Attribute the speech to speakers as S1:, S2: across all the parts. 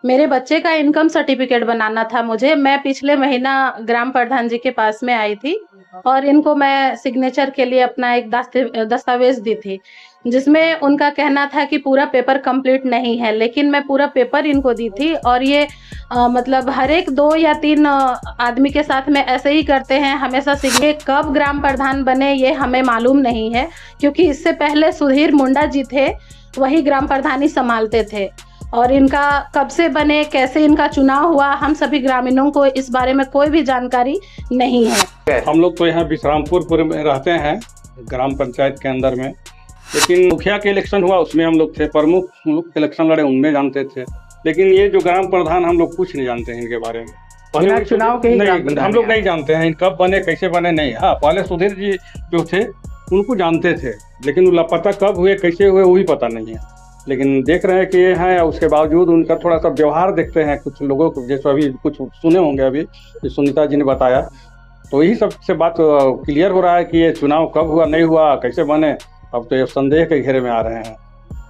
S1: मेरे बच्चे का इनकम सर्टिफिकेट बनाना था मुझे। मैं पिछले महीना ग्राम प्रधान जी के पास में आई थी और इनको मैं सिग्नेचर के लिए अपना एक दस्तावेज़ दी थी, जिसमें उनका कहना था कि पूरा पेपर कंप्लीट नहीं है, लेकिन मैं पूरा पेपर इनको दी थी और ये मतलब हर एक 2 या 3 आदमी के साथ में ऐसे ही करते हैं, हमेशा ये कब ग्राम प्रधान बने ये हमें मालूम नहीं है, क्योंकि इससे पहले सुधीर मुंडा जी थे, वही ग्राम प्रधानी संभालते थे। और इनका कब से बने, कैसे इनका चुनाव हुआ, हम सभी ग्रामीणों को इस बारे में कोई भी जानकारी नहीं है।
S2: हम लोग तो यहाँ विश्रामपुर में रहते हैं, ग्राम पंचायत के अंदर में, लेकिन मुखिया के इलेक्शन हुआ उसमें हम लोग थे, प्रमुख इलेक्शन लड़े उनमें जानते थे, लेकिन ये जो ग्राम प्रधान हम लोग कुछ नहीं जानते हैं इनके बारे में।
S3: पहले चुनाव के
S2: नहीं, हम लोग नहीं जानते हैं कब बने, कैसे बने, नहीं। हाँ, पहले सुधीर जी जो थे उनको जानते थे, लेकिन लापता कब हुए, कैसे हुए, वही पता नहीं है। लेकिन देख रहे हैं कि ये हैं, उसके बावजूद उनका थोड़ा सा व्यवहार देखते हैं कुछ लोगों को, जैसे अभी कुछ सुने होंगे अभी सुनीता जी ने बताया, तो यही सबसे बात क्लियर हो रहा है कि ये चुनाव कब हुआ, नहीं हुआ, कैसे बने, अब तो ये संदेह के घेरे में आ रहे हैं।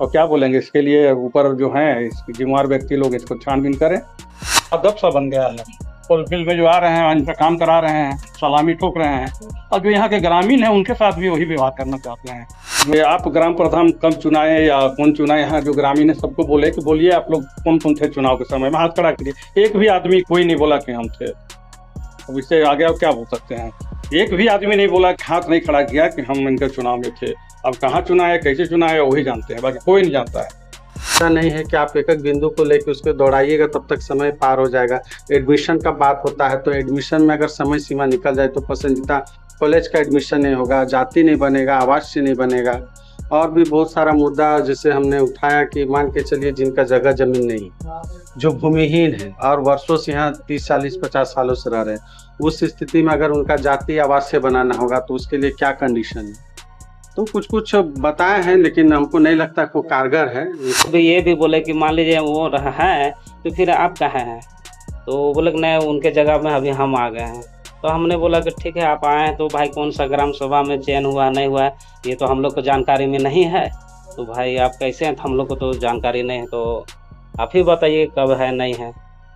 S2: और क्या बोलेंगे इसके लिए, ऊपर जो हैं इसके जिम्मेवार व्यक्ति लोग इसको छानबीन करें। अदब सा बन गया है, फुलफिल में जो आ रहे हैं इनका काम करा रहे हैं, सलामी ठोक रहे हैं, और जो यहाँ के ग्रामीण हैं उनके साथ भी वही व्यवहार करना चाहते हैं। ये आप ग्राम प्रधान कब चुनाए या कौन चुनाए, यहाँ जो ग्रामीण है सबको बोले कि बोलिए आप लोग कौन कौन थे चुनाव के समय में, हाथ खड़ा करिए। एक भी आदमी कोई नहीं बोला कि हम थे। अब इससे आगे आप क्या बोल सकते हैं, एक भी आदमी नहीं बोला, हाथ नहीं खड़ा किया कि हम इनके चुनाव में थे। अब कहाँ चुनाए, कैसे चुनाए, वही जानते हैं, बाकी कोई नहीं जानता है।
S3: ऐसा नहीं है कि आप एक एक बिंदु को लेकर उसको दौड़ाइएगा तब तक समय पार हो जाएगा। एडमिशन का बात होता है तो एडमिशन में अगर समय सीमा निकल जाए तो पसंदीदा कॉलेज का एडमिशन नहीं होगा, जाति नहीं बनेगा, आवास नहीं बनेगा, और भी बहुत सारा मुद्दा जैसे हमने उठाया कि मान के चलिए जिनका जगह जमीन नहीं, जो भूमिहीन है और वर्षों से यहाँ 30, 40, 50 सालों से रह रहे हैं, उस स्थिति में अगर उनका जाति आवास से बनाना होगा तो उसके लिए क्या कंडीशन है, तो कुछ कुछ बताए हैं, लेकिन हमको नहीं लगता वो कारगर है।
S4: तो ये भी बोले कि मान लीजिए वो रहा है तो फिर आप कहाँ हैं, तो बोले कि नहीं उनके जगह में अभी हम आ गए हैं। तो हमने बोला कि ठीक है आप आए हैं, तो भाई कौन सा ग्राम सभा में चयन हुआ नहीं हुआ ये तो हम लोग को जानकारी में नहीं है, तो भाई आप कैसे हैं, हम लोग को तो जानकारी नहीं है, तो आप ही बताइए कब है नहीं है।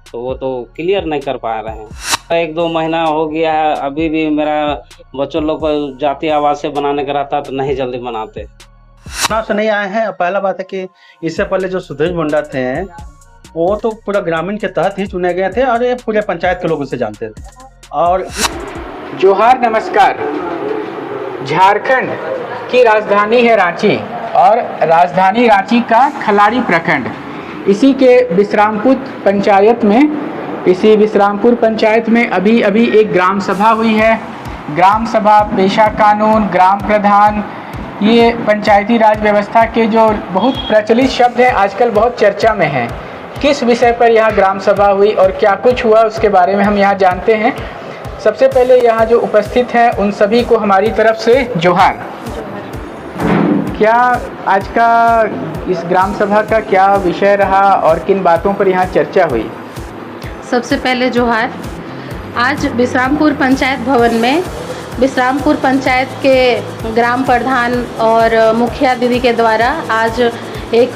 S4: तो वो तो क्लियर नहीं कर पा रहे हैं। 1-2 महीना हो गया है, अभी भी मेरा बच्चों लोग को जाति आवास से बनाने का रहता तो नहीं जल्दी बनाते।
S3: चुनाव से नहीं आए हैं। पहला बात है कि इससे पहले जो सुधीर मुंडा थे वो तो पूरा ग्रामीण के तहत ही चुने गए थे और ये पूरे पंचायत के लोग उसे जानते थे। और
S5: जोहार, नमस्कार। झारखंड की राजधानी है रांची और राजधानी रांची का खलाड़ी प्रखंड, इसी के विश्रामपुर पंचायत में, इसी विश्रामपुर पंचायत में अभी अभी एक ग्राम सभा हुई है। ग्राम सभा, पेशा कानून, ग्राम प्रधान, ये पंचायती राज व्यवस्था के जो बहुत प्रचलित शब्द हैं, आजकल बहुत चर्चा में हैं। किस विषय पर यहाँ ग्राम सभा हुई और क्या कुछ हुआ उसके बारे में हम यहाँ जानते हैं। सबसे पहले यहाँ जो उपस्थित हैं उन सभी को हमारी तरफ से जोहार। क्या आज का इस ग्राम सभा का क्या विषय रहा और किन बातों पर यहाँ चर्चा हुई?
S1: सबसे पहले जोहार। आज विश्रामपुर पंचायत भवन में विश्रामपुर पंचायत के ग्राम प्रधान और मुखिया दीदी के द्वारा आज एक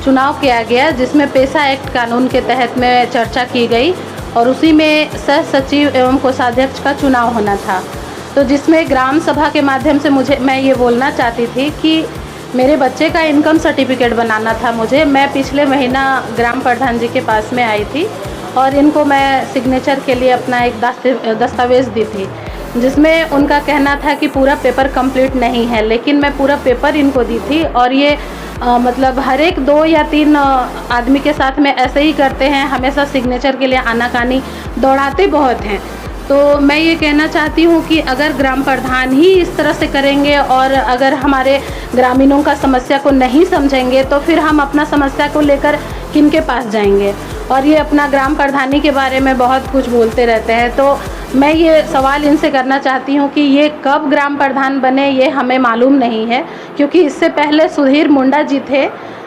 S1: चुनाव किया गया, जिसमें पेशा एक्ट कानून के तहत में चर्चा की गई और उसी में सह सचिव एवं कोषाध्यक्ष का चुनाव होना था। तो जिसमें ग्राम सभा के माध्यम से मैं ये बोलना चाहती थी कि मेरे बच्चे का इनकम सर्टिफिकेट बनाना था मुझे। मैं पिछले महीना ग्राम प्रधान जी के पास में आई थी और इनको मैं सिग्नेचर के लिए अपना एक दस्तावेज़ दी थी, जिसमें उनका कहना था कि पूरा पेपर कंप्लीट नहीं है, लेकिन मैं पूरा पेपर इनको दी थी और ये मतलब हर एक 2 या 3 आदमी के साथ में ऐसे ही करते हैं, हमेशा सिग्नेचर के लिए आनाकानी दौड़ाते बहुत हैं। तो मैं ये कहना चाहती हूँ कि अगर ग्राम प्रधान ही इस तरह से करेंगे और अगर हमारे ग्रामीणों का समस्या को नहीं समझेंगे तो फिर हम अपना समस्या को लेकर किन के पास जाएंगे। और ये अपना ग्राम प्रधानी के बारे में बहुत कुछ बोलते रहते हैं, तो मैं ये सवाल इनसे करना चाहती हूँ कि ये कब ग्राम प्रधान बने ये हमें मालूम नहीं है, क्योंकि इससे पहले सुधीर मुंडा जी थे,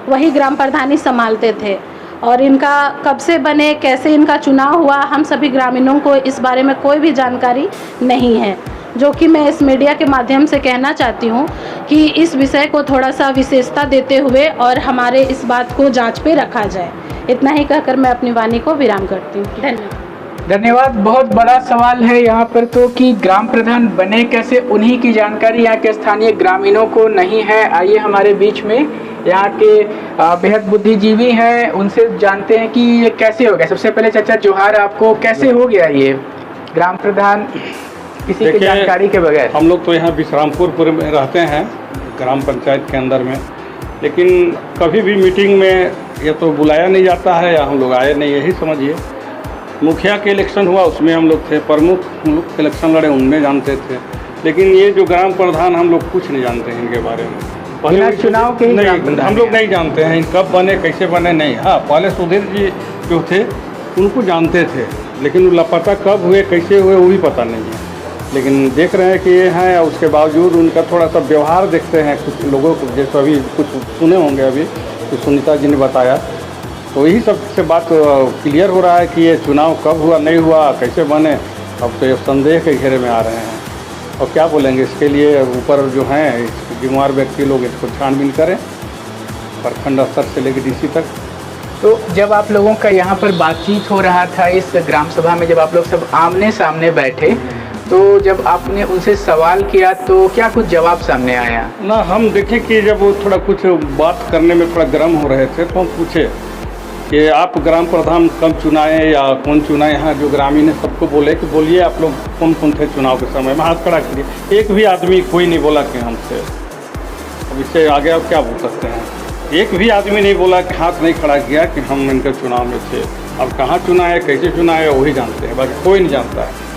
S1: वही ग्राम प्रधानी संभालते थे। और इनका कब से बने, कैसे इनका चुनाव हुआ, हम सभी ग्रामीणों को इस बारे में कोई भी जानकारी नहीं है, जो कि मैं इस मीडिया के माध्यम से कहना चाहती हूँ कि इस विषय को थोड़ा सा विशेषता देते हुए और हमारे इस बात को जांच पे रखा जाए। इतना ही कहकर मैं अपनी वाणी को विराम करती हूँ। धन्यवाद।
S5: धन्यवाद। बहुत बड़ा सवाल है यहाँ पर तो कि ग्राम प्रधान बने कैसे, उन्हीं की जानकारी यहाँ के स्थानीय ग्रामीणों को नहीं है। आइए हमारे बीच में यहाँ के बेहद बुद्धिजीवी हैं, उनसे जानते हैं कि ये कैसे हो गया। सबसे पहले चाचा जोहार आपको, कैसे हो गया ये ग्राम प्रधान किसी की जानकारी के बगैर?
S2: हम लोग तो यहाँ विश्रामपुर में रहते हैं, ग्राम पंचायत के अंदर में, लेकिन कभी भी मीटिंग में या तो बुलाया नहीं जाता है या हम लोग आए नहीं, यही समझिए। मुखिया के इलेक्शन हुआ उसमें हम लोग थे, प्रमुख हम लोग इलेक्शन लड़े उनमें जानते थे, लेकिन ये जो ग्राम प्रधान हम लोग कुछ नहीं जानते हैं इनके बारे में।
S5: पहले चुनाव के
S2: नहीं, हम लोग नहीं जानते हैं कब बने कैसे बने, नहीं। हाँ, पहले सुधीर जी जो थे उनको जानते थे, लेकिन वो लापता कब हुए कैसे हुए वो भी पता नहीं है। लेकिन देख रहे हैं कि ये हैं, उसके बावजूद उनका थोड़ा सा व्यवहार देखते हैं कुछ लोगों को, जैसे अभी कुछ सुने होंगे अभी तो सुनीता जी ने बताया, तो यही सब से बात क्लियर हो रहा है कि ये चुनाव कब हुआ नहीं हुआ कैसे बने, अब तो ये संदेह के घेरे में आ रहे हैं। और क्या बोलेंगे इसके लिए, ऊपर जो हैं जिम्मेवार व्यक्ति लोग इसको छानबीन करें, प्रखंड स्तर से लेकर डीसी तक।
S5: तो जब आप लोगों का यहाँ पर बातचीत हो रहा था इस ग्राम सभा में, जब आप लोग सब आमने सामने बैठे, तो जब आपने उनसे सवाल किया तो क्या कुछ जवाब सामने आया?
S2: ना, हम देखे कि जब वो थोड़ा कुछ बात करने में थोड़ा गर्म हो रहे थे तो हम पूछे कि आप ग्राम प्रधान कब चुनाए या कौन चुनाए। यहाँ जो ग्रामीण है सबको बोले कि बोलिए आप लोग कौन कौन थे चुनाव के समय में, हाथ खड़ा करिए। एक भी आदमी कोई नहीं बोला कि हमसे, अब इससे आगे आप क्या बोल सकते हैं। एक भी आदमी नहीं बोला कि हाथ नहीं खड़ा किया कि हम इनके चुनाव में थे। अब कहाँ चुनाए कैसे चुनाए वही जानते हैं, बाकी कोई नहीं जानता है।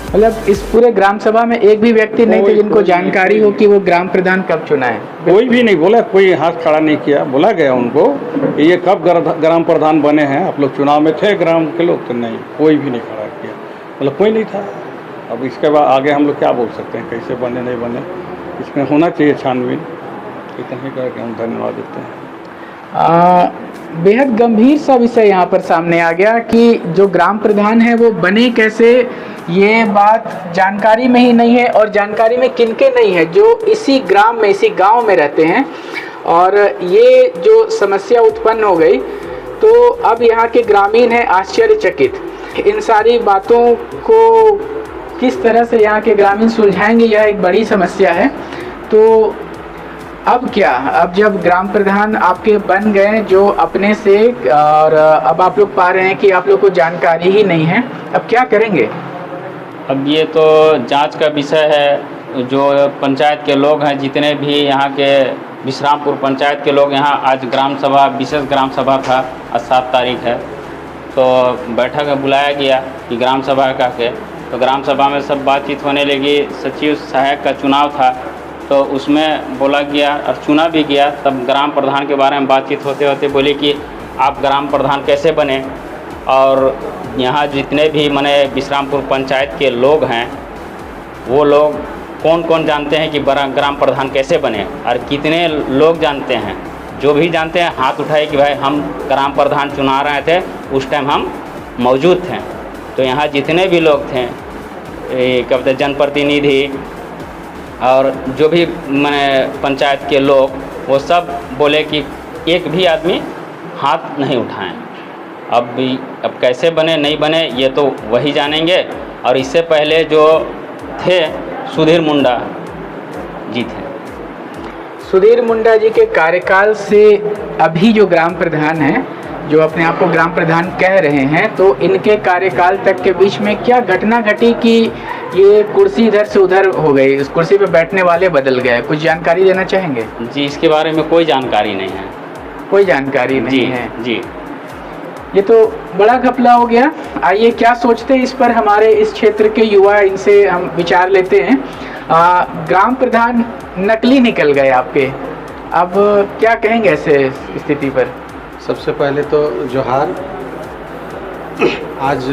S5: मतलब इस पूरे ग्राम सभा में एक भी व्यक्ति नहीं थे जिनको जानकारी हो कि वो ग्राम प्रधान कब चुनाए?
S2: कोई भी नहीं बोला, कोई हाथ खड़ा नहीं किया। बोला गया उनको कि ये कब ग्राम प्रधान बने हैं, आप लोग चुनाव में थे ग्राम के लोग? तो नहीं, कोई भी नहीं खड़ा किया, मतलब कोई नहीं था। अब इसके बाद आगे हम लोग क्या बोल सकते हैं, कैसे बने नहीं बने, इसमें होना चाहिए छानबीन। इतना ही करके हम धन्यवाद देते हैं।
S5: बेहद गंभीर सा विषय यहाँ पर सामने आ गया कि जो ग्राम प्रधान है वो बने कैसे, ये बात जानकारी में ही नहीं है, और जानकारी में किनके नहीं है जो इसी ग्राम में इसी गांव में रहते हैं। और ये जो समस्या उत्पन्न हो गई तो अब यहाँ के ग्रामीण हैं आश्चर्यचकित। इन सारी बातों को किस तरह से यहाँ के ग्रामीण सुलझाएंगे, यह एक बड़ी समस्या है। तो अब क्या, अब जब ग्राम प्रधान आपके बन गए जो अपने से, और अब आप लोग पा रहे हैं कि आप लोग को जानकारी ही नहीं है, अब क्या करेंगे?
S6: अब ये तो जांच का विषय है। जो पंचायत के लोग हैं, जितने भी यहाँ के विश्रामपुर पंचायत के लोग, यहाँ आज ग्राम सभा, विशेष ग्राम सभा था, आज 7 तारीख है, तो बैठक में बुलाया गया कि ग्राम सभा का के, तो ग्राम सभा में सब बातचीत होने लगी। सचिव सहायक का चुनाव था तो उसमें बोला गया और चुना भी गया। तब ग्राम प्रधान के बारे में बातचीत होते होते बोले कि आप ग्राम प्रधान कैसे बने, और यहाँ जितने भी माने विश्रामपुर पंचायत के लोग हैं वो लोग कौन कौन जानते हैं कि बड़ा ग्राम प्रधान कैसे बने, और कितने लोग जानते हैं। जो भी जानते हैं हाथ उठाए कि भाई हम ग्राम प्रधान चुना रहे थे, उस टाइम हम मौजूद थे। तो यहाँ जितने भी लोग थे, क्या बोलते जनप्रतिनिधि और जो भी माने पंचायत के लोग, वो सब बोले कि एक भी आदमी हाथ नहीं उठाएं। अब कैसे बने नहीं बने ये तो वही जानेंगे। और इससे पहले जो थे सुधीर मुंडा जी थे।
S5: सुधीर मुंडा जी के कार्यकाल से अभी जो ग्राम प्रधान हैं, जो अपने आप को ग्राम प्रधान कह रहे हैं, तो इनके कार्यकाल तक के बीच में क्या घटना घटी कि ये कुर्सी इधर से उधर हो गई, उस कुर्सी पे बैठने वाले बदल गए? कुछ जानकारी देना चाहेंगे?
S6: जी, इसके बारे में कोई जानकारी नहीं है।
S5: कोई जानकारी नहीं है
S6: जी।
S5: ये तो बड़ा घपला हो गया। आइए क्या सोचते हैं इस पर हमारे इस क्षेत्र के युवा, इनसे हम विचार लेते हैं। ग्राम प्रधान नकली निकल गए आपके, अब क्या कहेंगे ऐसे स्थिति पर?
S3: सबसे पहले तो जोहार। आज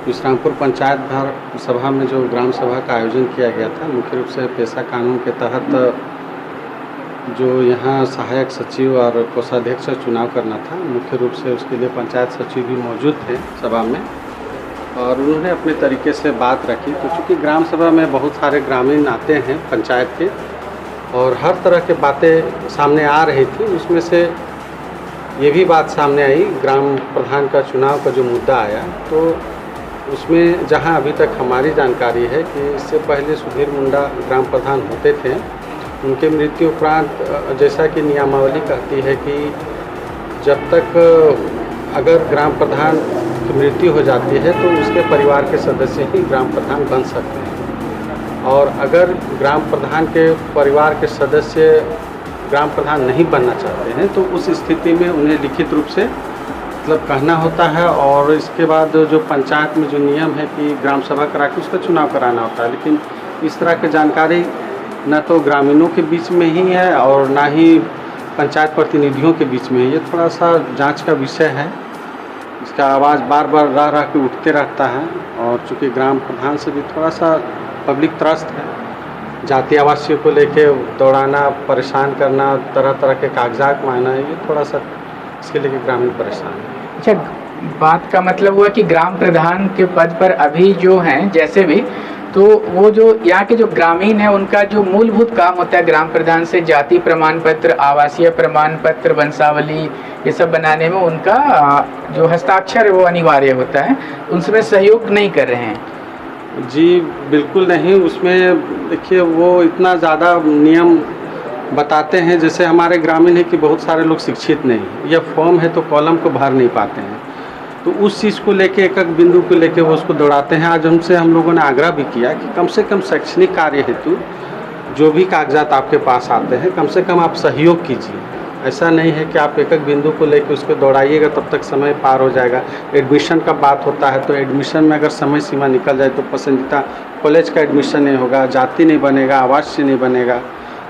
S3: विश्रामपुर पंचायत भर सभा में जो ग्राम सभा का आयोजन किया गया था, मुख्य रूप से पेशा कानून के तहत जो यहाँ सहायक सचिव और कोषाध्यक्ष चुनाव करना था, मुख्य रूप से उसके लिए पंचायत सचिव भी मौजूद थे सभा में, और उन्होंने अपने तरीके से बात रखी। तो चूँकि ग्राम सभा में बहुत सारे ग्रामीण आते हैं पंचायत के, और हर तरह के बातें सामने आ रही थी, उसमें से ये भी बात सामने आई ग्राम प्रधान का चुनाव का जो मुद्दा आया, तो उसमें जहां अभी तक हमारी जानकारी है कि इससे पहले सुधीर मुंडा ग्राम प्रधान होते थे। उनके मृत्यु उपरांत जैसा कि नियमावली कहती है कि जब तक अगर ग्राम प्रधान की मृत्यु हो जाती है तो उसके परिवार के सदस्य ही ग्राम प्रधान बन सकते हैं, और अगर ग्राम प्रधान के परिवार के सदस्य ग्राम प्रधान नहीं बनना चाहते हैं तो उस स्थिति में उन्हें लिखित रूप से मतलब कहना होता है, और इसके बाद जो पंचायत में जो नियम है कि ग्राम सभा करा के उसका चुनाव कराना होता है। लेकिन इस तरह की जानकारी न तो ग्रामीणों के बीच में ही है और ना ही पंचायत प्रतिनिधियों के बीच में। ये थोड़ा सा जांच का विषय है, इसका आवाज़ बार बार रह के उठते रहता है, और चूँकि ग्राम प्रधान से भी थोड़ा सा पब्लिक त्रस्त है। जाति आवासीय को लेके दौड़ाना, परेशान करना, तरह तरह के कागजात मांगना, ये थोड़ा सा इसके लेके ग्रामीण परेशान है।
S5: अच्छा, बात का मतलब हुआ कि ग्राम प्रधान के पद पर अभी जो हैं जैसे भी, तो वो जो यहाँ के जो ग्रामीण है उनका जो मूलभूत काम होता है ग्राम प्रधान से जाति प्रमाण पत्र, आवासीय प्रमाण पत्र, वंशावली, ये सब बनाने में उनका जो हस्ताक्षर है वो अनिवार्य होता है, उनसे सहयोग नहीं कर रहे हैं।
S3: जी बिल्कुल नहीं, उसमें देखिए वो इतना ज़्यादा नियम बताते हैं। जैसे हमारे ग्रामीण है कि बहुत सारे लोग शिक्षित नहीं, यह फॉर्म है तो कॉलम को भर नहीं पाते हैं, तो उस चीज़ को लेके एक एक बिंदु को लेके वो उसको दौड़ाते हैं। आज हम लोगों ने आग्रह भी किया कि कम से कम शैक्षणिक कार्य हेतु जो भी कागजात आपके पास आते हैं कम से कम आप सहयोग कीजिए। ऐसा नहीं है कि आप एक एक बिंदु को लेके उसको दौड़ाइएगा तब तक समय पार हो जाएगा। एडमिशन का बात होता है तो एडमिशन में अगर समय सीमा निकल जाए तो पसंदीदा कॉलेज का एडमिशन नहीं होगा, जाति नहीं बनेगा, आवासीय नहीं बनेगा,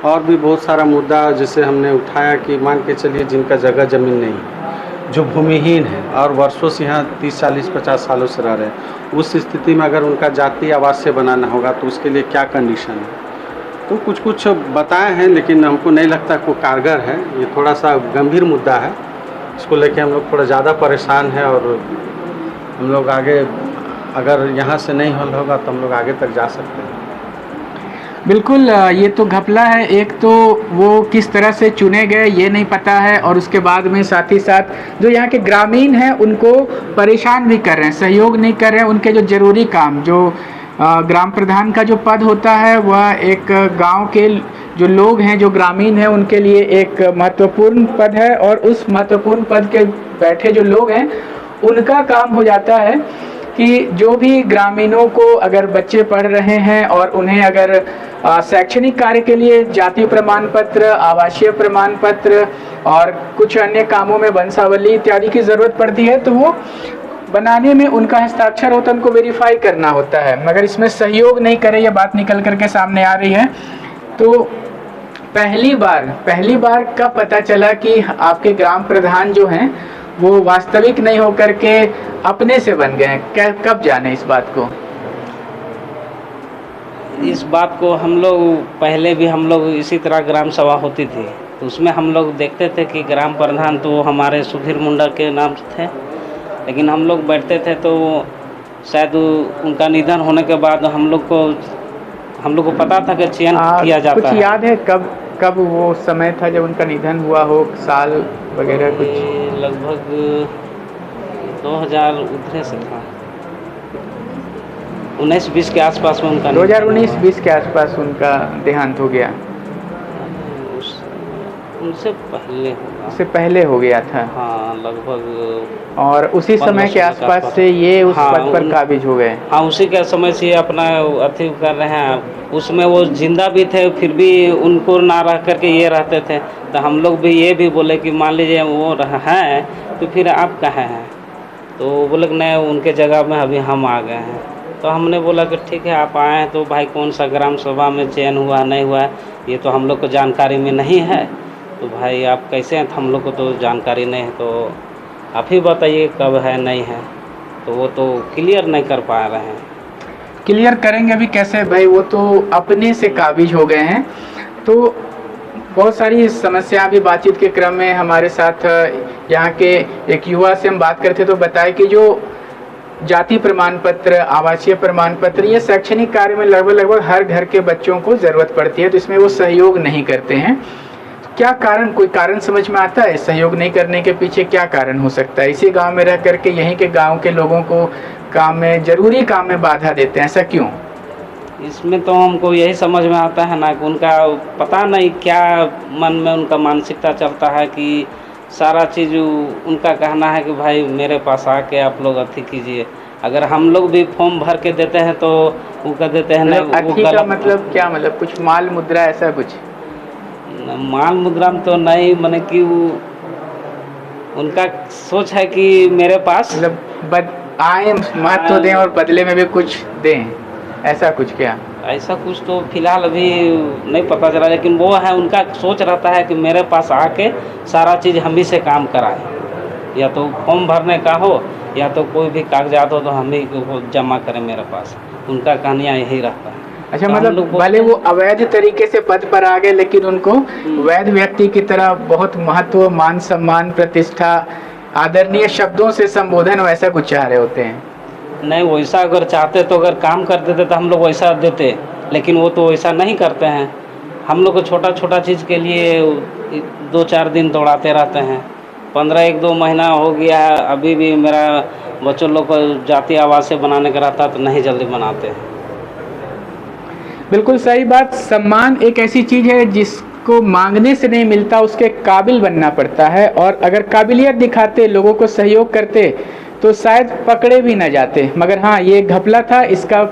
S3: और भी बहुत सारा मुद्दा जैसे हमने उठाया कि मान के चलिए जिनका जगह ज़मीन नहीं है, जो भूमिहीन है और वर्षों से यहाँ 30, 40, 50 सालों से रह रहे हैं, उस स्थिति में अगर उनका जाति आवासीय बनाना होगा तो उसके लिए क्या कंडीशन है, तो कुछ बताए हैं, लेकिन हमको नहीं लगता कोई कारगर है। ये थोड़ा सा गंभीर मुद्दा है, इसको लेके हम लोग थोड़ा ज़्यादा परेशान हैं, और हम लोग आगे अगर यहाँ से नहीं हल होगा तो हम लोग आगे तक जा सकते हैं।
S5: बिल्कुल, ये तो घपला है। एक तो वो किस तरह से चुने गए ये नहीं पता है, और उसके बाद में साथ ही साथ जो यहाँ के ग्रामीण हैं उनको परेशान भी कर रहे हैं, सहयोग नहीं कर रहे हैं। उनके जो ज़रूरी काम, जो ग्राम प्रधान का जो पद होता है वह एक गांव के जो लोग हैं, जो ग्रामीण हैं, उनके लिए एक महत्वपूर्ण पद है, और उस महत्वपूर्ण पद के बैठे जो लोग हैं उनका काम हो जाता है कि जो भी ग्रामीणों को अगर बच्चे पढ़ रहे हैं और उन्हें अगर शैक्षणिक कार्य के लिए जाति प्रमाण पत्र, आवासीय प्रमाण पत्र और कुछ अन्य कामों में वंशावली इत्यादि की ज़रूरत पड़ती है तो वो बनाने में उनका हस्ताक्षर होता है, उनको वेरीफाई करना होता है, मगर इसमें सहयोग नहीं करे, ये बात निकल करके सामने आ रही है। तो पहली बार कब पता चला कि आपके ग्राम प्रधान जो हैं वो वास्तविक नहीं होकर के अपने से बन गए हैं? कब जाने इस बात को?
S4: इस बात को हम लोग पहले भी हम लोग इसी तरह ग्राम सभा होती थी तो उसमें हम लोग देखते थे कि ग्राम प्रधान तो हमारे सुधीर मुंडा के नाम थे, लेकिन हम लोग बैठते थे तो शायद उनका निधन होने के बाद हम लोग को पता था कि चयन किया जाता
S5: कुछ
S4: है।
S5: याद है कब वो समय था जब उनका निधन हुआ हो, साल वगैरह कुछ?
S4: लगभग 2000 उधर से था, 19-20 के आसपास में उनका
S5: 2019-20 के आसपास उनका देहांत हो गया।
S4: उनसे पहले होगा,
S5: उससे पहले हो गया था।
S4: हाँ लगभग।
S5: और उसी समय के आसपास से ये उस पद पर काबिज हो गए।
S4: हाँ उसी के समय से अपना अथी कर रहे हैं। उसमें वो जिंदा भी थे फिर भी उनको ना रह करके ये रहते थे, तो हम लोग भी ये भी बोले कि मान लीजिए वो हैं तो फिर आप कहाँ हैं, तो बोले कि नहीं उनके जगह में अभी हम आ गए हैं। तो हमने बोला कि ठीक है आप आए हैं, तो भाई कौन सा ग्राम सभा में चयन हुआ नहीं हुआ ये तो हम लोग को जानकारी में नहीं है, तो भाई आप कैसे हैं, तो हम लोग को तो जानकारी नहीं है, तो आप ही बताइए कब है नहीं है। तो वो तो क्लियर नहीं कर पा रहे हैं।
S5: क्लियर करेंगे अभी कैसे भाई, वो तो अपने से काबिज हो गए हैं। तो बहुत सारी समस्या भी बातचीत के क्रम में हमारे साथ यहाँ के एक युवा से हम बात करते तो बताए कि जो जाति प्रमाण पत्र, आवासीय प्रमाण पत्र, ये शैक्षणिक कार्य में लगभग हर घर के बच्चों को ज़रूरत पड़ती है, तो इसमें वो सहयोग नहीं करते हैं। क्या कारण, कोई कारण समझ में आता है सहयोग नहीं करने के पीछे क्या कारण हो सकता है? इसी गांव में रह करके यहीं के गांव के लोगों को काम में, जरूरी काम में बाधा देते हैं, ऐसा क्यों?
S4: इसमें तो हमको यही समझ में आता है ना कि उनका पता नहीं क्या मन में उनका मानसिकता चलता है कि सारा चीज़ उनका कहना है कि भाई मेरे पास आके आप लोग अथी कीजिए। अगर हम लोग भी फॉर्म भर के देते हैं तो वो कह देते हैं नहीं, वो
S5: अथी का
S4: गलत।
S5: मतलब क्या, मतलब कुछ माल मुद्रा ऐसा कुछ?
S4: माल मुद्रा में तो नहीं, मैंने कि उनका सोच है कि मेरे पास
S5: मतलब आए महत्व दें और बदले में भी कुछ दें, ऐसा कुछ क्या?
S4: ऐसा कुछ तो फिलहाल अभी नहीं पता चला, लेकिन वो है उनका सोच रहता है कि मेरे पास आके सारा चीज़ हम ही से काम कराए, या तो फॉर्म भरने का हो या तो कोई भी कागजात हो तो हम ही को जमा करें मेरे पास। उनका कहानियाँ यही रहता है।
S5: अच्छा,
S4: तो
S5: मतलब भले वो अवैध तरीके से पद पर आ गए लेकिन उनको वैध व्यक्ति की तरह बहुत महत्व, मान सम्मान, प्रतिष्ठा, आदरणीय शब्दों से संबोधन वैसा कुछ चाह रहे होते हैं।
S4: नहीं, वैसा अगर चाहते तो अगर काम कर देते तो हम लोग वैसा देते, लेकिन वो तो वैसा नहीं करते हैं। हम लोग को छोटा छोटा चीज़ के लिए 2-4 दिन दौड़ाते रहते हैं। 15-1-2 महीना हो गया है, अभी भी मेरा बच्चों लोग को जातीय आवासीय बनाने का रहता तो नहीं जल्दी बनाते हैं।
S5: बिल्कुल सही बात। सम्मान एक ऐसी चीज़ है जिसको मांगने से नहीं मिलता, उसके काबिल बनना पड़ता है, और अगर काबिलियत दिखाते, लोगों को सहयोग करते तो शायद पकड़े भी न जाते। मगर हाँ, ये घपला था, इसका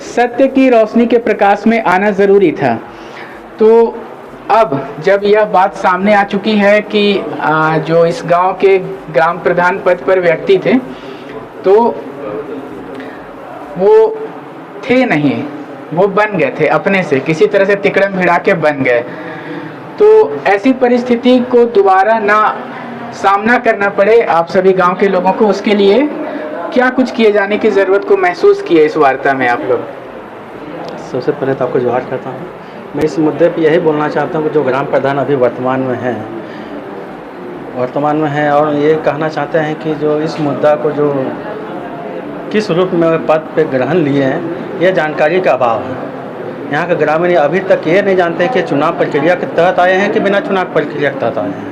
S5: सत्य की रोशनी के प्रकाश में आना ज़रूरी था। तो अब जब यह बात सामने आ चुकी है कि जो इस गांव के ग्राम प्रधान पद पर व्यक्ति थे तो वो थे नहीं, वो बन गए थे अपने से, किसी तरह से तिकड़म भिड़ा के बन गए। तो ऐसी परिस्थिति को दोबारा ना सामना करना पड़े आप सभी गांव के लोगों को, उसके लिए क्या कुछ किए जाने की ज़रूरत को महसूस किए इस वार्ता में आप लोग?
S3: सबसे पहले तो आपको जोहार करता हूँ। मैं इस मुद्दे पे यही बोलना चाहता हूँ कि जो ग्राम प्रधान अभी वर्तमान में हैं और ये कहना चाहते हैं कि जो इस मुद्दा को जो किस रूप में पद पे ग्रहण लिए हैं, ये जानकारी का अभाव है। यहाँ के ग्रामीण अभी तक ये नहीं जानते हैं कि चुनाव प्रक्रिया के तहत आए हैं कि बिना चुनाव प्रक्रिया के तहत आए हैं,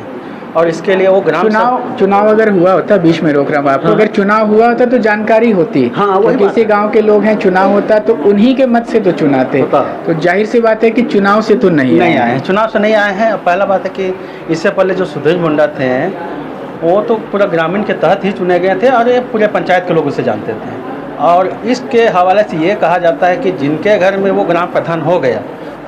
S3: और इसके लिए वो ग्राम
S5: चुनाव अगर हुआ होता, बीच में रोक रहा हूँ आपको, हाँ। अगर चुनाव हुआ होता तो जानकारी होती, हाँ, तो किसी गांव के लोग हैं, चुनाव होता तो उन्हीं के मत से तो चुनाते, तो जाहिर सी बात है कि चुनाव से तो नहीं आए हैं।
S3: चुनाव से नहीं आए हैं। पहला बात है कि इससे पहले जो सुधीर मुंडा थे वो तो पूरा ग्रामीण के तहत ही चुने गए थे और ये पूरे पंचायत के लोग उसे जानते थे, और इसके हवाले से ये कहा जाता है कि जिनके घर में वो ग्राम प्रधान हो गया,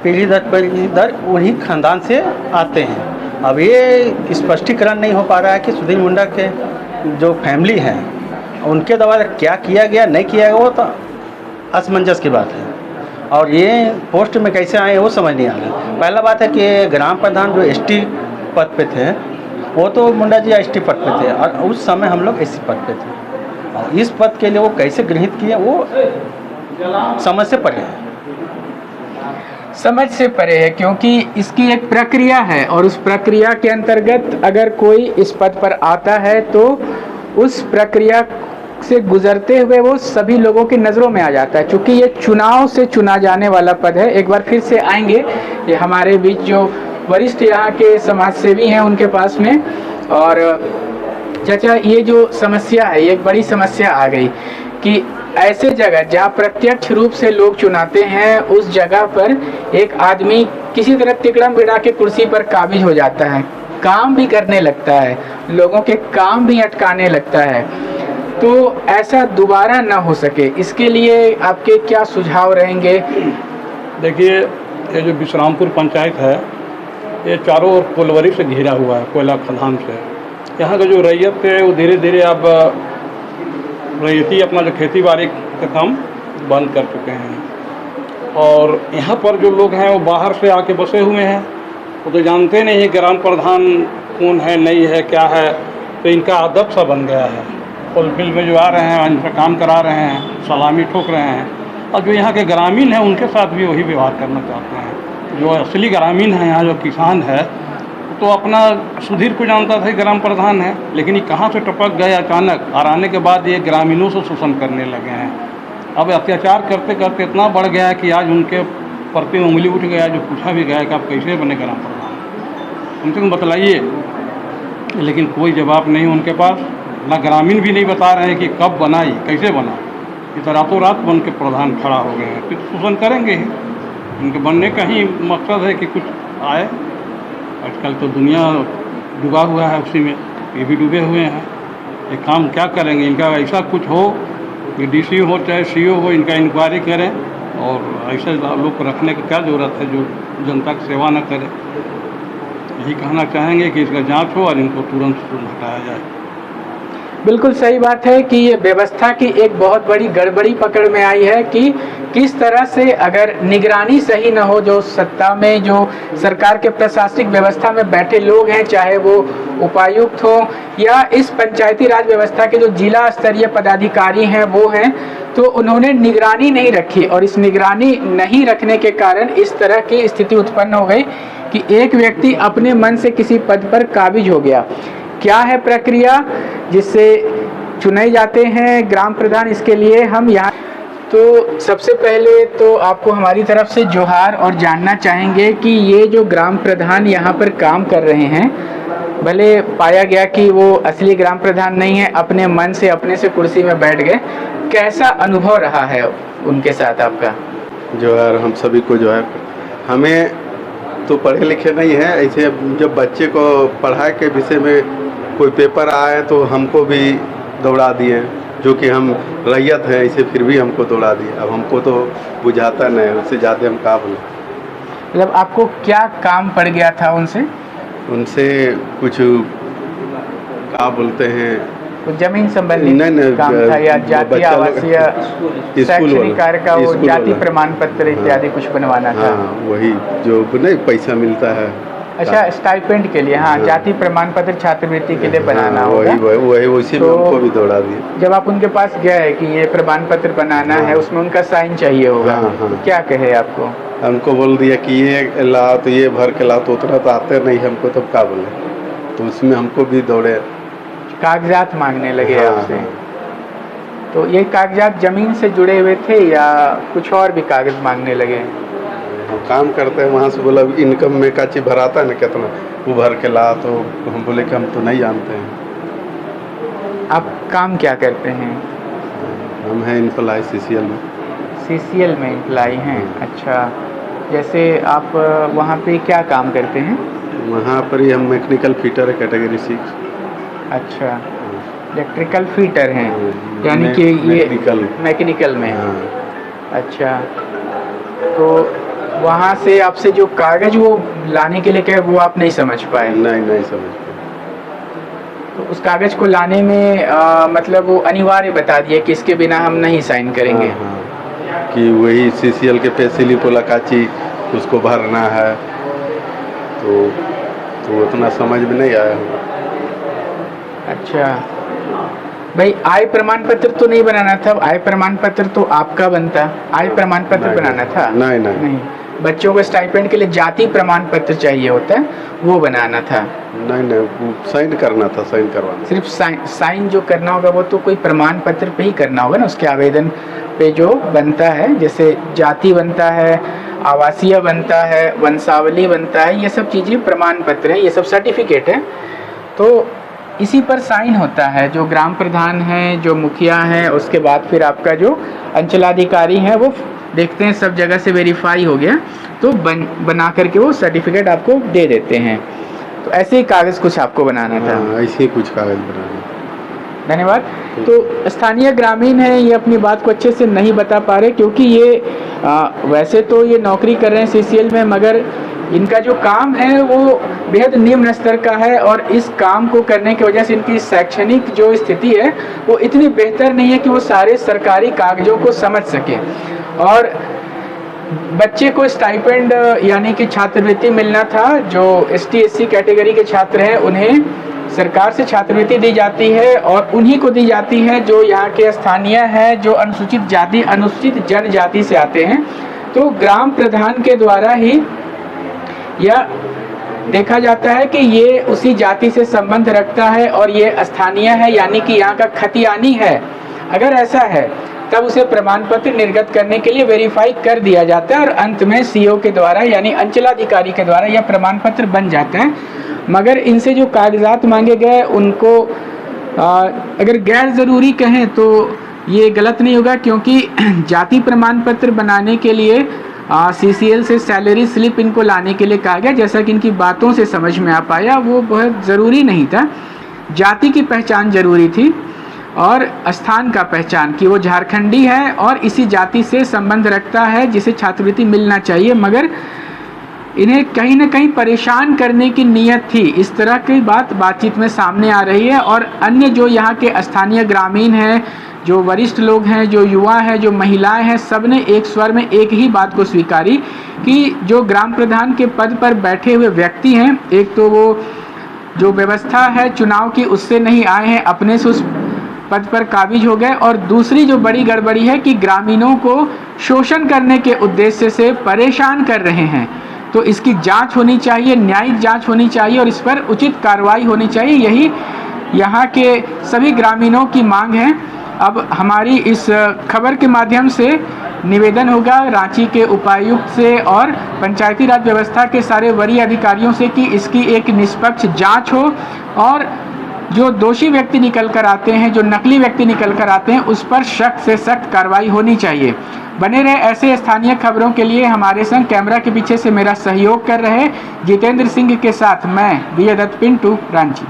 S3: पीढ़ी दर पीढ़ी दर उन्हीं खानदान से आते हैं। अब ये स्पष्टीकरण नहीं हो पा रहा है कि सुधीर मुंडा के जो फैमिली हैं उनके द्वारा क्या किया गया नहीं किया गया, वो तो असमंजस की बात है, और ये पोस्ट में कैसे आए वो समझ नहीं आ रहा। पहला बात है कि ग्राम प्रधान जो एसटी पद पे थे, वो तो मुंडा जी एसटी पद पे थे और उस समय हम लोग एससी पद पे थे, और इस पद के लिए वो कैसे गृहित किए वो समझ से परे है।
S5: समझ से परे है, क्योंकि इसकी एक प्रक्रिया है और उस प्रक्रिया के अंतर्गत अगर कोई इस पद पर आता है तो उस प्रक्रिया से गुजरते हुए वो सभी लोगों की नज़रों में आ जाता है। चूँकि ये चुनाव से चुना जाने वाला पद है। एक बार फिर से आएंगे ये हमारे बीच जो वरिष्ठ यहाँ के समाज सेवी हैं उनके पास में। और चाचा, ये जो समस्या है, ये एक बड़ी समस्या आ गई कि ऐसे जगह जहाँ प्रत्यक्ष रूप से लोग चुनाते हैं, उस जगह पर एक आदमी किसी तरह तिकड़म बिड़ा के कुर्सी पर काबिज हो जाता है, काम भी करने लगता है, लोगों के काम भी अटकाने लगता है। तो ऐसा दोबारा ना हो सके, इसके लिए आपके क्या सुझाव रहेंगे?
S2: देखिए, ये जो विश्रामपुर पंचायत है, ये चारों ओर कोलवरी से घिरा हुआ है, कोयला खदान से। यहाँ का जो रैयत है वो धीरे धीरे अब रैयती अपना जो खेती बाड़ी का काम बंद कर चुके हैं, और यहाँ पर जो लोग हैं वो बाहर से आके बसे हुए हैं। वो तो जानते नहीं है ग्राम प्रधान कौन है, नहीं है, क्या है, तो इनका अदब सा बन गया है। पुल में जो आ रहे हैं इनका काम करा रहे हैं, सलामी ठोक रहे हैं, और जो यहाँ के ग्रामीण हैं उनके साथ भी वही व्यवहार करना चाहते हैं। जो असली ग्रामीण हैं, यहाँ जो किसान है, तो अपना सुधीर को जानता था ग्राम प्रधान है, लेकिन ये कहाँ से टपक गए अचानक, और आने के बाद ये ग्रामीणों से शोषण करने लगे हैं। अब अत्याचार करते करते इतना बढ़ गया है कि आज उनके प्रति उंगली उठ गया, जो पूछा भी गया कि आप कैसे बने ग्राम प्रधान। कम से कम बतलाइए। लेकिन कोई जवाब नहीं उनके पास, ना ग्रामीण भी नहीं बता रहे हैं कि कब बनाई, कैसे बना। ये तो रातों रात बन के प्रधान खड़ा हो गए हैं, फिर शोषण करेंगे ही। उनके बनने का ही मकसद है कि कुछ आए। आजकल तो दुनिया डूबा हुआ है उसी में, ये भी डूबे हुए हैं। ये काम क्या करेंगे? इनका ऐसा कुछ हो कि डीसी हो चाहे सीओ हो, इनका इंक्वायरी करें और ऐसे लोग को रखने की क्या ज़रूरत है जो जनता की सेवा न करे। यही कहना चाहेंगे कि इसका जांच हो और इनको तुरंत हटाया जाए।
S5: बिल्कुल सही बात है कि ये व्यवस्था की एक बहुत बड़ी गड़बड़ी पकड़ में आई है कि किस तरह से अगर निगरानी सही न हो, जो सत्ता में जो सरकार के प्रशासनिक व्यवस्था में बैठे लोग हैं, चाहे वो उपायुक्त हो या इस पंचायती राज व्यवस्था के जो जिला स्तरीय पदाधिकारी हैं वो हैं, तो उन्होंने निगरानी नहीं रखी और इस निगरानी नहीं रखने के कारण इस तरह की स्थिति उत्पन्न हो गई कि एक व्यक्ति अपने मन से किसी पद पर काबिज हो गया। क्या है प्रक्रिया जिससे चुने जाते हैं ग्राम प्रधान, इसके लिए हम यहाँ तो सबसे पहले तो आपको हमारी तरफ से जोहार और जानना चाहेंगे कि ये जो ग्राम प्रधान यहाँ पर काम कर रहे हैं, भले पाया गया कि वो असली ग्राम प्रधान नहीं है, अपने मन से अपने से कुर्सी में बैठ गए, कैसा अनुभव रहा है उनके साथ आपका?
S7: जो है हम सभी को जो है, हमें तो पढ़े लिखे नहीं है, ऐसे जब बच्चे को पढ़ाई के विषय में कोई पेपर आए तो हमको भी दौड़ा दिए, जो कि हम रैयत हैं ऐसे फिर भी हमको दौड़ा दिए। अब हमको तो बुझाता नहीं, उससे ज़्यादा हम क्या बोलें।
S5: मतलब आपको क्या काम पड़ गया था उनसे?
S7: उनसे कुछ क्या बोलते हैं,
S5: कुछ जमीन संबंधी काम था या जातीय आवासीय शैक्षणिक कार्य का वो जाति प्रमाण पत्र इत्यादि कुछ बनवाना था?
S7: हाँ, वही जो नहीं पैसा मिलता है।
S5: अच्छा, स्टाइपेंड के लिए, हाँ, जाति प्रमाण पत्र छात्रवृत्ति के लिए बनाना होगा।
S7: वही उसी में हमको भी दौड़ा दिया।
S5: जब आप उनके पास गए कि ये प्रमाण पत्र बनाना है, उसमें उनका साइन चाहिए होगा, तो क्या कहे आपको?
S7: हमको बोल दिया कि ये लाओ तो ये भर के लाओ, तो उतना तो आते नहीं हमको, तो क्या बोले। तो उसमें हमको भी दौड़े,
S5: कागजात मांगने लगे आपसे। तो ये कागजात जमीन से जुड़े हुए थे या कुछ और भी कागज मांगने लगे?
S7: हम काम करते हैं वहाँ से बोला इनकम में का चीज़ भराता है ना कितना, वो भर के ला, तो हम बोले कि हम तो नहीं जानते हैं।
S5: आप काम क्या करते हैं?
S7: हम हैं एम्प्लॉय सीसीएल में।
S5: सीसीएल में एम्प्लॉय हैं, अच्छा। जैसे आप वहाँ पे क्या काम करते हैं?
S7: वहाँ पर ही हम मैकेनिकल फिटर है, कैटेगरी 6।
S5: अच्छा, इलेक्ट्रिकल फिटर हैं, यानी कि ये मैकेनिकल में।
S7: हाँ।
S5: अच्छा, तो वहाँ से आपसे जो कागज वो लाने के लिए कहे, वो आप नहीं समझ पाए?
S7: नहीं समझ पाए।
S5: तो उस कागज को लाने में मतलब वो अनिवार्य बता दिया कि इसके बिना हम नहीं साइन करेंगे।
S7: हाँ, कि वही सीसीएल के पे स्लिप वाला का चीज उसको भरना है, तो उतना समझ में नहीं आया।
S5: अच्छा भाई, आय प्रमाण पत्र तो नहीं बनाना था? आय प्रमाण पत्र तो आपका बनता, आय प्रमाण पत्र बनाना था? नहीं, बच्चों को स्टाइपेंड के लिए जाति प्रमाण पत्र चाहिए होता है, वो बनाना था।
S7: नहीं, वो साइन करना था, साइन करवाना।
S5: सिर्फ साइन जो करना होगा वो तो कोई प्रमाण पत्र पे ही करना होगा ना, उसके आवेदन पे जो बनता है, जैसे जाति बनता है, आवासीय बनता है, वंशावली बनता है, ये सब चीज़ें प्रमाण पत्र है, ये सब सर्टिफिकेट है। तो इसी पर साइन होता है। जो ग्राम प्रधान है, जो मुखिया है, उसके बाद फिर आपका जो अंचलाधिकारी है, वो देखते हैं सब जगह से वेरीफाई हो गया तो बना करके वो सर्टिफिकेट आपको दे देते हैं। तो ऐसे ही कागज़ कुछ आपको बनाना था?
S7: ऐसे ही कुछ कागज़ बनाना।
S5: धन्यवाद। तो स्थानीय ग्रामीण हैं, ये अपनी बात को अच्छे से नहीं बता पा रहे, क्योंकि ये वैसे तो ये नौकरी कर रहे हैं सीसीएल में, मगर इनका जो काम है वो बेहद निम्न स्तर का है और इस काम को करने की वजह से इनकी शैक्षणिक जो स्थिति है वो इतनी बेहतर नहीं है कि वो सारे सरकारी कागजों को समझ सकें। और बच्चे को स्टाइपेंड यानी कि छात्रवृत्ति मिलना था, जो ST/SC कैटेगरी के छात्र हैं उन्हें सरकार से छात्रवृत्ति दी जाती है और उन्हीं को दी जाती है जो यहाँ के स्थानीय हैं, जो अनुसूचित जाति अनुसूचित जनजाति से आते हैं। तो ग्राम प्रधान के द्वारा ही यह देखा जाता है कि ये उसी जाति से संबंध रखता है और ये स्थानीय है, यानी कि यहाँ का खतियानी है। अगर ऐसा है तब उसे प्रमाण पत्र निर्गत करने के लिए वेरीफाई कर दिया जाता है और अंत में CO के द्वारा यानी अंचलाधिकारी के द्वारा यह प्रमाण पत्र बन जाता है। मगर इनसे जो कागजात मांगे गए उनको अगर गैर ज़रूरी कहें तो ये गलत नहीं होगा, क्योंकि जाति प्रमाण पत्र बनाने के लिए CCL से सैलरी स्लिप इनको लाने के लिए कहा गया। जैसा कि इनकी बातों से समझ में आ पाया, वो बहुत ज़रूरी नहीं था। जाति की पहचान ज़रूरी थी और स्थान का पहचान कि वो झारखंडी है और इसी जाति से संबंध रखता है जिसे छात्रवृत्ति मिलना चाहिए, मगर इन्हें कहीं ना कहीं परेशान करने की नीयत थी। इस तरह की बातचीत में सामने आ रही है। और अन्य जो यहाँ के स्थानीय ग्रामीण हैं, जो वरिष्ठ लोग हैं, जो युवा हैं, जो महिलाएं हैं, सब ने एक स्वर में एक ही बात को स्वीकारी कि जो ग्राम प्रधान के पद पर बैठे हुए व्यक्ति हैं, एक तो वो जो व्यवस्था है चुनाव की उससे नहीं आए हैं, अपने से उस पद पर काबिज हो गए, और दूसरी जो बड़ी गड़बड़ी है कि ग्रामीणों को शोषण करने के उद्देश्य से परेशान कर रहे हैं। तो इसकी जांच होनी चाहिए, न्यायिक जांच होनी चाहिए और इस पर उचित कार्रवाई होनी चाहिए। यही यहाँ के सभी ग्रामीणों की मांग है। अब हमारी इस खबर के माध्यम से निवेदन होगा रांची के उपायुक्त से और पंचायती राज व्यवस्था के सारे वरीय अधिकारियों से कि इसकी एक निष्पक्ष जांच हो और जो दोषी व्यक्ति निकल कर आते हैं, जो नकली व्यक्ति निकल कर आते हैं, उस पर सख्त से सख्त कार्रवाई होनी चाहिए। बने रहे ऐसे स्थानीय खबरों के लिए हमारे संग कैमरा के पीछे से मेरा सहयोग कर रहे जितेंद्र सिंह के साथ मैं विजय दत्त, पिंटू, रांची।